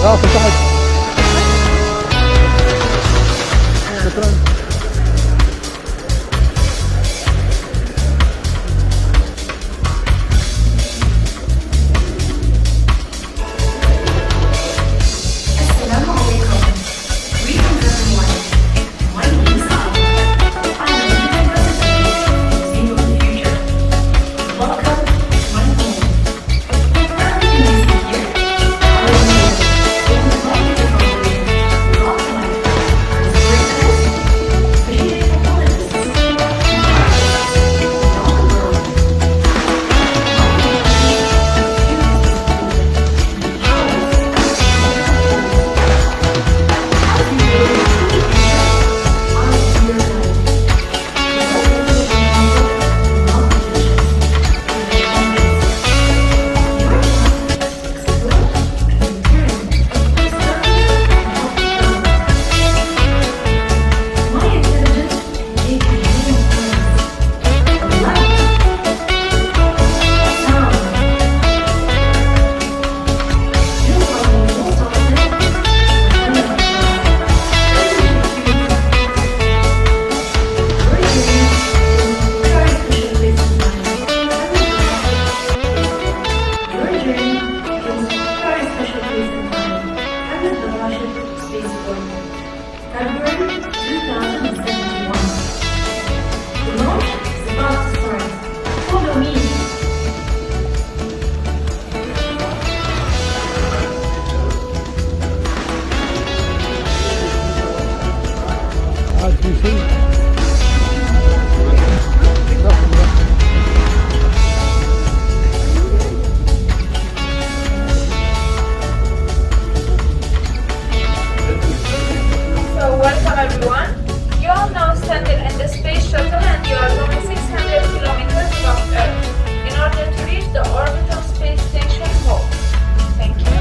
خلاص انتهت. شكرا. February 2071. The launch is about to start. Follow me. Welcome everyone. You are now standing in the space shuttle and you are going 600 kilometers from Earth in order to reach the orbital space station home. Thank you.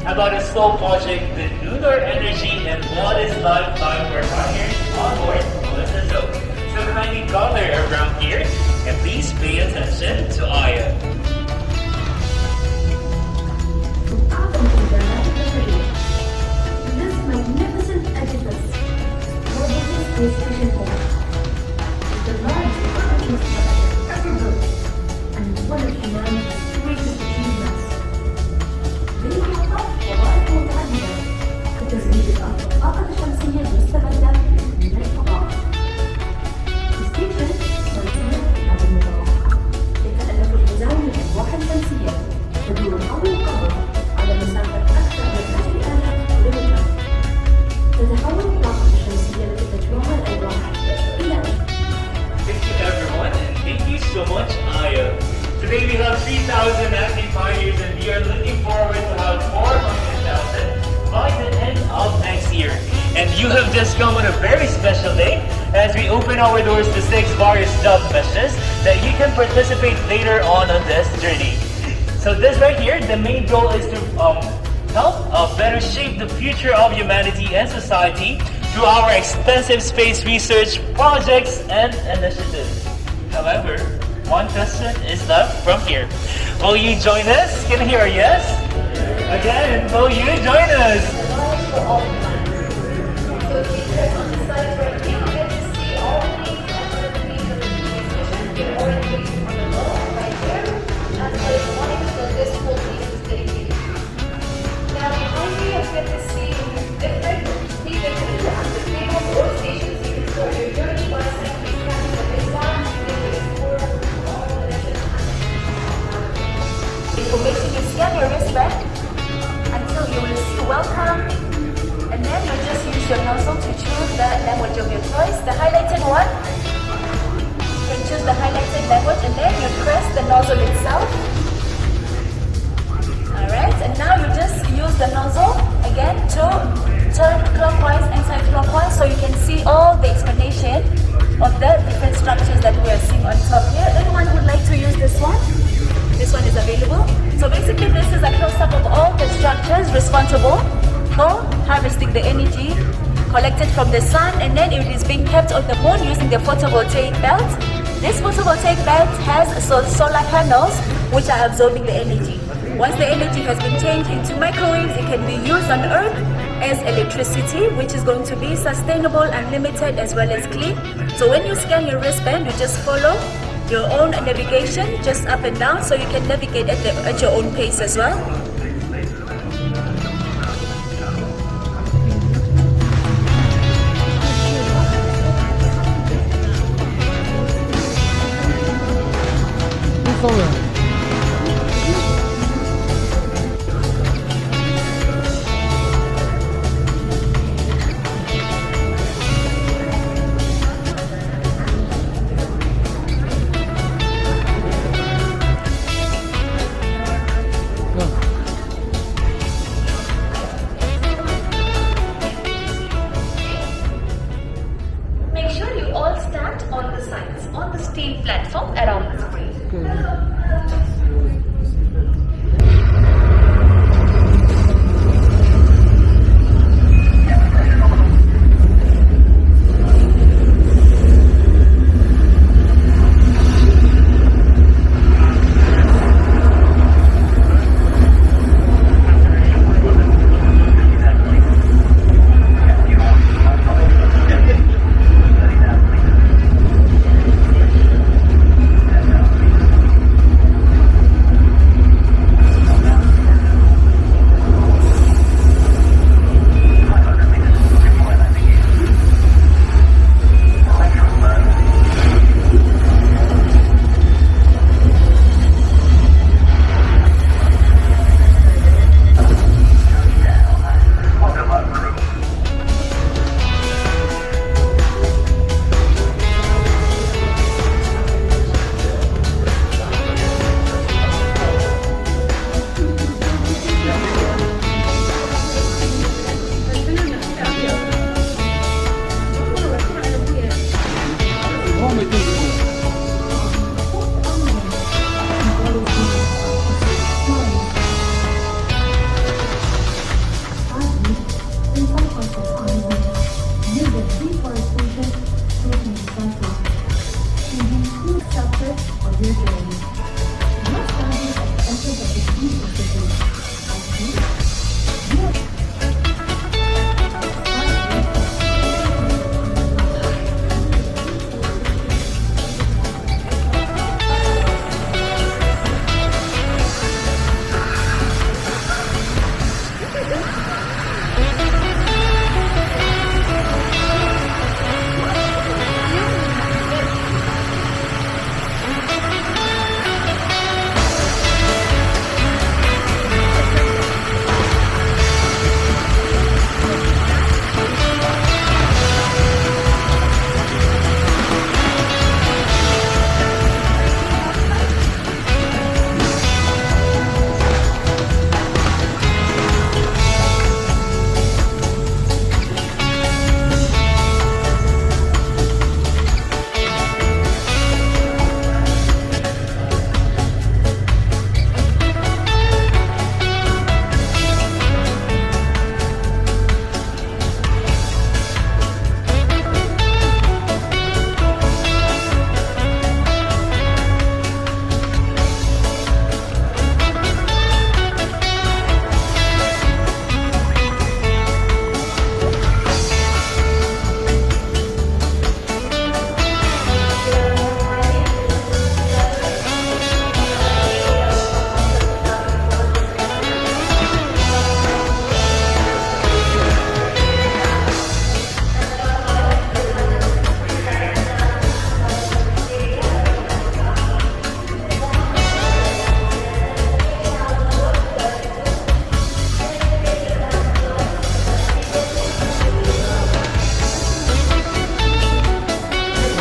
About a slow project, the lunar energy and what is lifetime for pioneers on board Melissa Zone. So kindly gather around here and please pay attention to Aya. This magnificent edifice, orbital space station home, is the largest orbital structure ever built and one of humanity's greatest achievements. تزويد الطاقة الشمسية المستمدة من الفضاء. الستيشن منزل هذا المتوقع يتألف الحزام you have just come on a very special day as we open our doors to 6 various job missions that you can participate later on this journey. So this right here, the main goal is to help better shape the future of humanity and society through our extensive space research projects and initiatives. However, one question is left from here. Will you join us? Can I hear a yes? Again, will you join us? So if you click on the side right here, you get to see all these under the page of the presentation. You can already click on the logo right here. And there's one so this whole piece is dedicated. Now behind me, you get to see different tables or stations you can start your journey by simply scanning the exam. You can explore all the lessons. Information, you scan your wristband until you will see welcome. And then you just use your nozzle to choose the language of your choice. The highlighted one, you can choose the highlighted language and then you press the nozzle itself. Alright, and now you just use the nozzle again to turn clockwise, anti-clockwise, so you can see all the explanation of the different structures that we are seeing on top here. Anyone who would like to use this one? This one is available. So basically this is a close-up of all the structures responsible for harvesting the energy collected from the sun, and then it is being kept on the moon using the photovoltaic belt. This photovoltaic belt has solar panels which are absorbing the energy. Once the energy has been changed into microwaves, it can be used on Earth as electricity, which is going to be sustainable, unlimited, as well as clean. So when you scan your wristband, you just follow your own navigation, just up and down, so you can navigate at your own pace as well. Make sure you all stand on the sides, on the steel platform around the screen.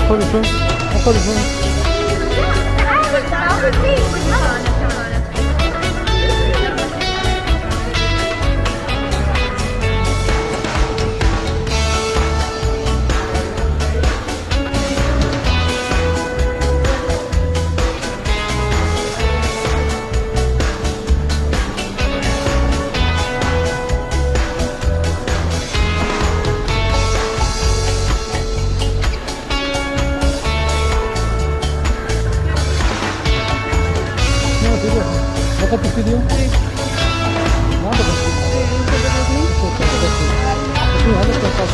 خذ شوي خذ شوي. وقفت الفيديو؟ ما بقفت. هذا التوقف.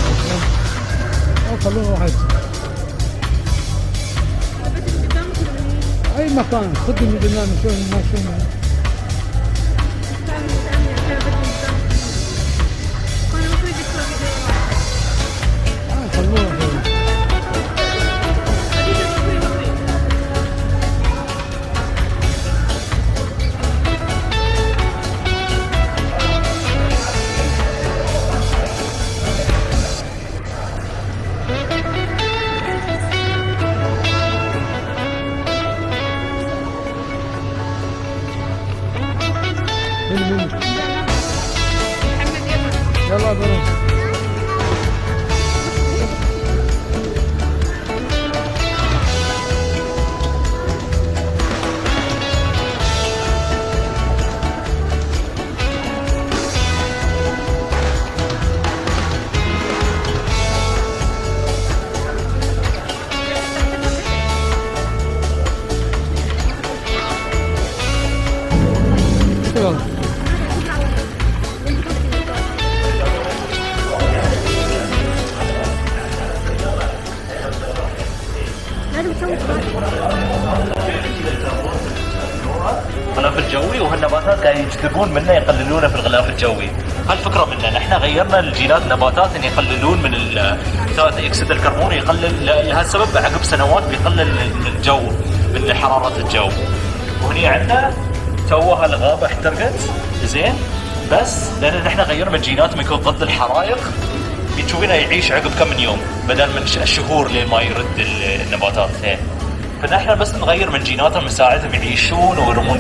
خلوه واحد. أي مكان خذ من قدام شوي ما شوي. خلوه. يلا بروح. يلا. الغلاف الجوي، وهالنباتات قاعد يجذبون منه يقللونه في الغلاف الجوي. هالفكره مننا نحن غيرنا الجينات النباتات ان يقللون من ثاني اكسيد الكربون، يقلل لهالسبب عقب سنوات بيقلل من الجو، من حراره الجو. وهني عندنا توها الغابه احترقت زين، بس لان نحن غيرنا جيناتهم يكون ضد الحرائق، بتشوفينه يعيش عقب كم من يوم بدل من الشهور لين ما يرد النباتات. فنحن بس نغير من جيناتهم نساعدهم يعيشون ويرمون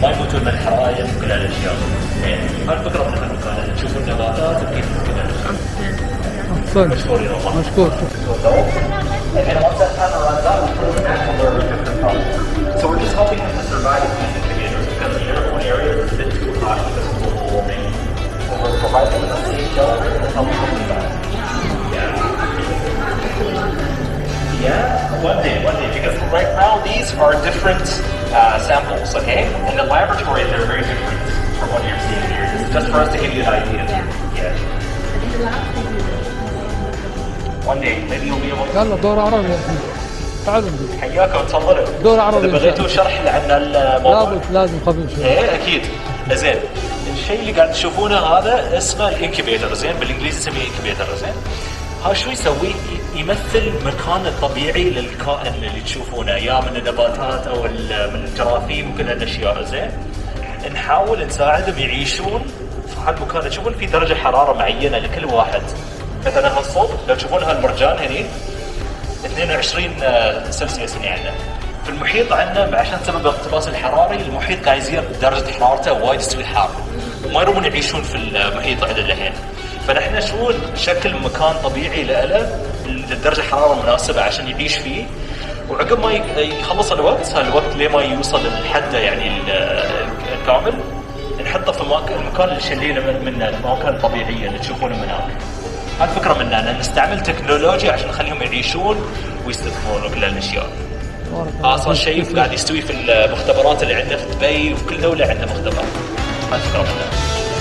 ما يموتون من الحرائق وكل هالاشياء. هالفكره من المكان تشوفون النباتات وكيف احسنت. مشكور. So we're just helping them to survive in these incubators because the airborne area is a bit too hot because of global warming. So we're providing them a safe shelter and helping them survive. Yeah, one day, because right now these are different samples, okay? In the laboratory, they're very different from what you're seeing here. This is just for us to give you an idea. Yeah. One day, maybe you'll be able to... يلا دور عربي يا اخي. تعالوا نجي. حياكم تفضلوا. دور عربي. إذا بغيتوا شرح عن الموضوع. لازم خفيف شوي. ايه اكيد. زين. الشيء اللي قاعد تشوفونه هذا اسمه الانكيبيتر، زين؟ بالانجليزي يسميه انكيبيتر، زين؟ ها شو يسوي؟ يمثل مكان الطبيعي للكائن اللي تشوفونه، يا من النباتات او من الجراثيم وكل هالاشياء، زين؟ نحاول نساعدهم يعيشون في هالمكان. تشوفون في درجه حراره معينه لكل واحد. مثلا هالصوب لو تشوفون هالمرجان هني 22 سلسيوس هني عندنا. في المحيط عندنا عشان سبب الاقتباس الحراري، المحيط قاعد يزيد درجه حرارته وايد يصير حار، وما يرمون يعيشون في المحيط عدل لهين. فنحن شو نشكل مكان طبيعي له لدرجه حراره مناسبه عشان يعيش فيه، وعقب ما يخلص الوقت ليه ما يوصل للحد يعني الكامل، نحطه في المكان اللي شلينا منه، المكان الطبيعيه اللي تشوفونه من هناك. هالفكره مننا ان نستعمل تكنولوجيا عشان نخليهم يعيشون ويستثمرون وكل هالاشياء. اصلا شيء قاعد يستوي في المختبرات اللي عندنا في دبي، وفي كل دوله عندنا مختبر. هالفكره مننا.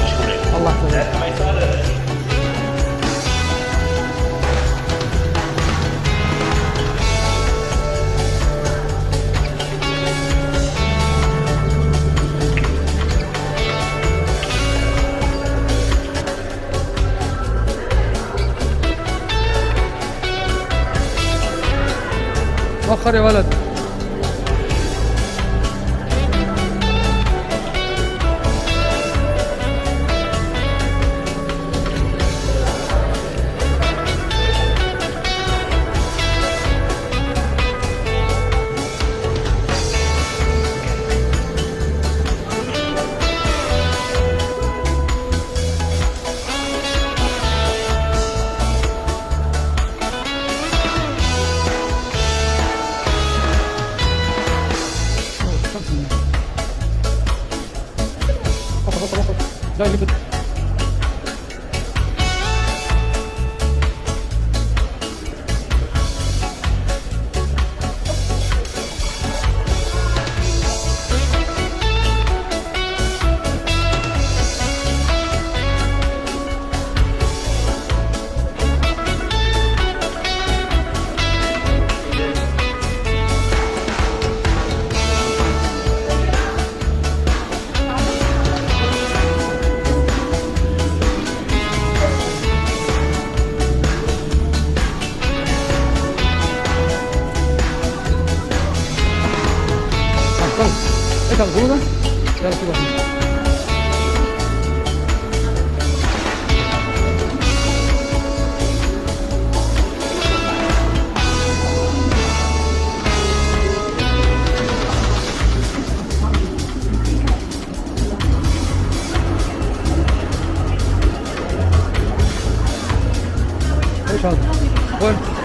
مشكورين. الله يسلمك. وخر يا ولد. لا اللي بت... ايه تاخدونا؟ يلا كده. ايش هذا؟ وين؟